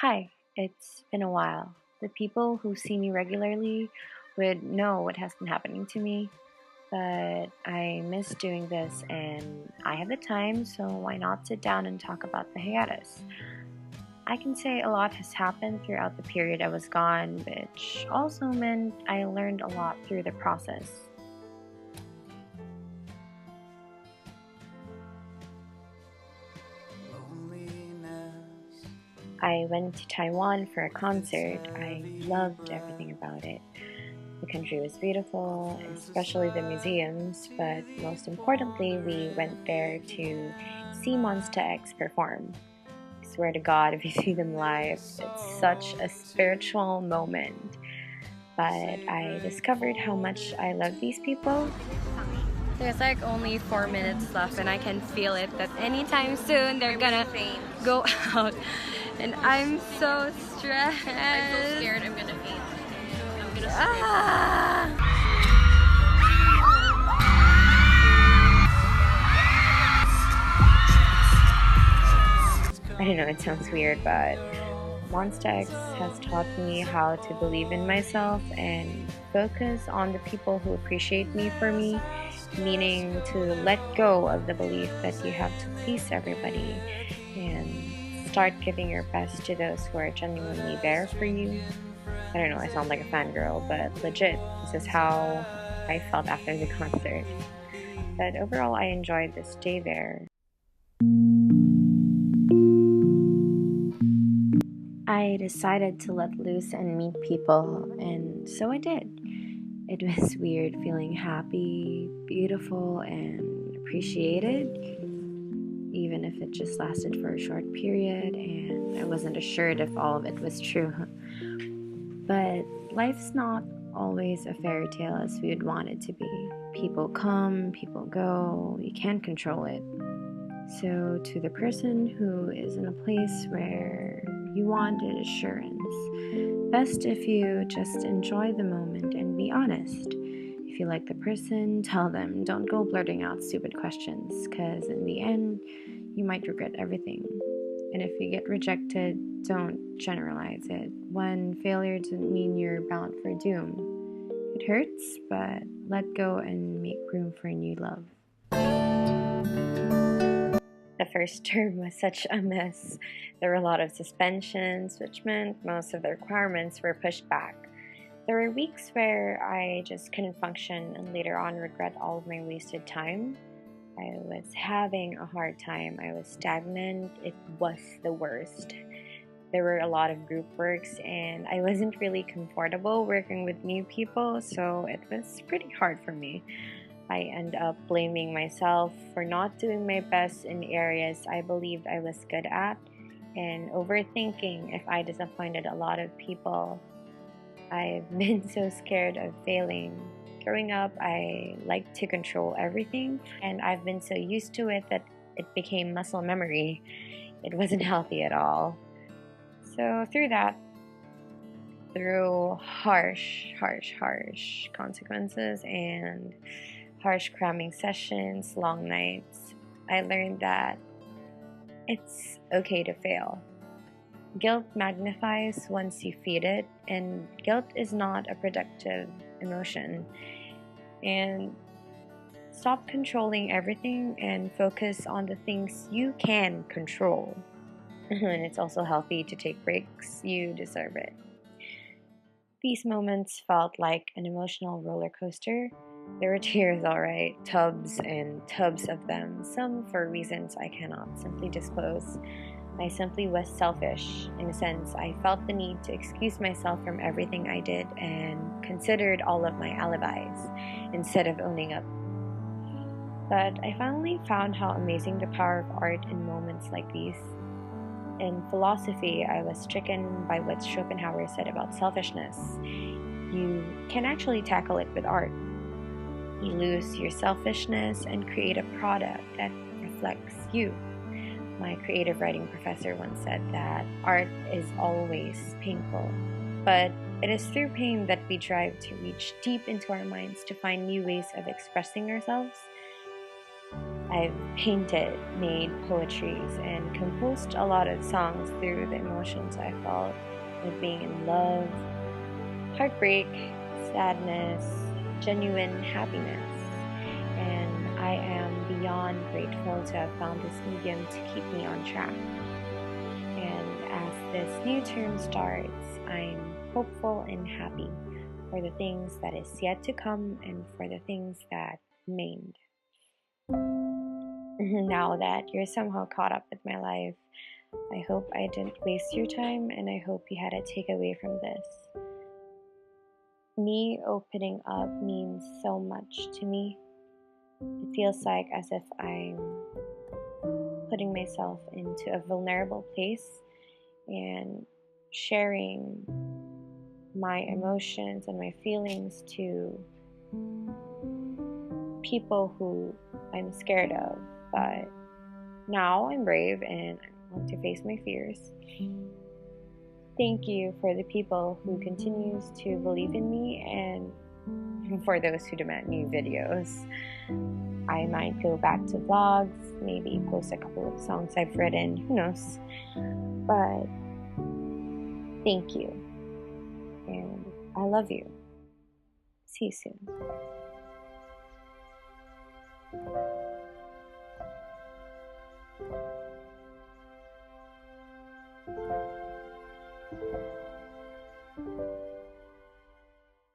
Hi, it's been a while. The people who see me regularly would know what has been happening to me, but I miss doing this and I have the time, so why not sit down and talk about the hiatus? I can say a lot has happened throughout the period I was gone, which also meant I learned a lot through the process. I went to Taiwan for a concert. I loved everything about it. The country was beautiful, especially the museums, but most importantly, we went there to see Monsta X perform. I swear to God, if you see them live, it's such a spiritual moment. But I discovered how much I love these people. There's like only 4 minutes left and I can feel it that anytime soon they're gonna go out. And I'm so stressed. I'm so scared I'm gonna faint. I'm gonna I don't know, it sounds weird, but Monsta X has taught me how to believe in myself and focus on the people who appreciate me for me, meaning to let go of the belief that you have to please everybody and start giving your best to those who are genuinely there for you. I don't know, I sound like a fangirl, but legit, this is how I felt after the concert. But overall, I enjoyed the stay there. I decided to let loose and meet people, and so I did. It was weird feeling happy, beautiful, and appreciated, even if it just lasted for a short period and I wasn't assured if all of it was true. But life's not always a fairy tale as we would want it to be. People come, people go, you can't control it. So, to the person who is in a place where you wanted assurance, best if you just enjoy the moment and be honest. If you like the person, tell them. Don't go blurting out stupid questions, because in the end, you might regret everything. And if you get rejected, don't generalize it. One failure doesn't mean you're bound for doom. It hurts, but let go and make room for new love. The first term was such a mess. There were a lot of suspensions, which meant most of the requirements were pushed back. There were weeks where I just couldn't function and later on regret all of my wasted time. I was having a hard time. I was stagnant. It was the worst. There were a lot of group works and I wasn't really comfortable working with new people, so it was pretty hard for me. I end up blaming myself for not doing my best in areas I believed I was good at and overthinking if I disappointed a lot of people. I've been so scared of failing. Growing up, I liked to control everything, and I've been so used to it that it became muscle memory. It wasn't healthy at all. So through harsh consequences and harsh cramming sessions, long nights, I learned that it's okay to fail. Guilt magnifies once you feed it, and guilt is not a productive emotion. And stop controlling everything and focus on the things you can control. And it's also healthy to take breaks. You deserve it. These moments felt like an emotional roller coaster. There were tears, alright, tubs and tubs of them, some for reasons I cannot simply disclose. I simply was selfish. In a sense, I felt the need to excuse myself from everything I did and considered all of my alibis instead of owning up. But I finally found how amazing the power of art in moments like these. In philosophy, I was stricken by what Schopenhauer said about selfishness. You can actually tackle it with art. You lose your selfishness and create a product that reflects you. My creative writing professor once said that art is always painful, but it is through pain that we strive to reach deep into our minds to find new ways of expressing ourselves. I've painted, made poetries, and composed a lot of songs through the emotions I felt, like being in love, heartbreak, sadness, genuine happiness. And I am beyond grateful to have found this medium to keep me on track. And as this new term starts, I'm hopeful and happy for the things that is yet to come and for the things that remained. Now that you're somehow caught up with my life, I hope I didn't waste your time, and I hope you had a takeaway from this. Me opening up means so much to me. It feels like as if I'm putting myself into a vulnerable place and sharing my emotions and my feelings to people who I'm scared of. But now I'm brave and I want to face my fears. Thank you for the people who continues to believe in me and for those who demand new videos. I might go back to vlogs, maybe post a couple of songs I've written, who knows. But thank you. And I love you. See you soon.